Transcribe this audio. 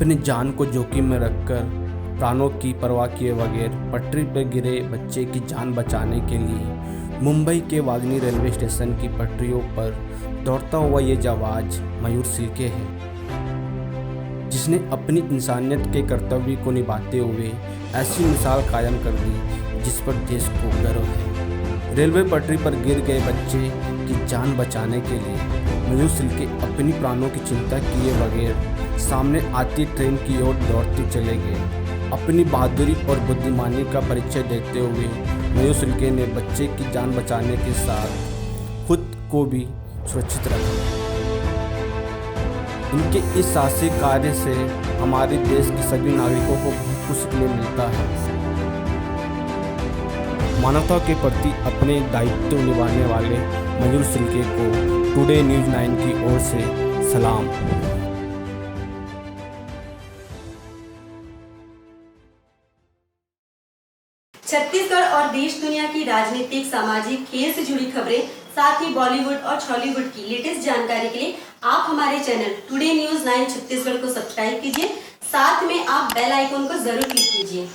अपनी जान को जोखिम में रखकर प्राणों की परवाह किए बगैर पटरी पर गिरे बच्चे की जान बचाने के लिए मुंबई के वागनी रेलवे स्टेशन की पटरियों पर दौड़ता हुआ ये जाबाज मयूर सिल्के है, जिसने अपनी इंसानियत के कर्तव्य को निभाते हुए ऐसी मिसाल कायम कर दी जिस पर देश को गर्व है। रेलवे पटरी पर गिर गए बच्चे की जान बचाने के लिए मयूर सिल्के अपनी प्राणों की चिंता किए बगैर सामने आती ट्रेन की ओर दौड़ते चले गए। अपनी बहादुरी और बुद्धिमानी का परिचय देते हुए मयूर सिल्के ने बच्चे की जान बचाने के साथ खुद को भी सुरक्षित रखा। इनके इस साहसिक कार्य से हमारे देश के सभी नागरिकों को बहुत कुछ सीखने मिलता है। मानवता के प्रति अपने दायित्व निभाने वाले मयूर सिल्के को टुडे न्यूज़ 9 की ओर से सलाम। छत्तीसगढ़ और देश दुनिया की राजनीतिक, सामाजिक, खेल से जुड़ी खबरें, साथ ही बॉलीवुड और हॉलीवुड की लेटेस्ट जानकारी के लिए आप हमारे चैनल टुडे न्यूज़ 9 छत्तीसगढ़ को सब्सक्राइब कीजिए। साथ में आप बेल आइकन को जरूर क्लिक कीजिए।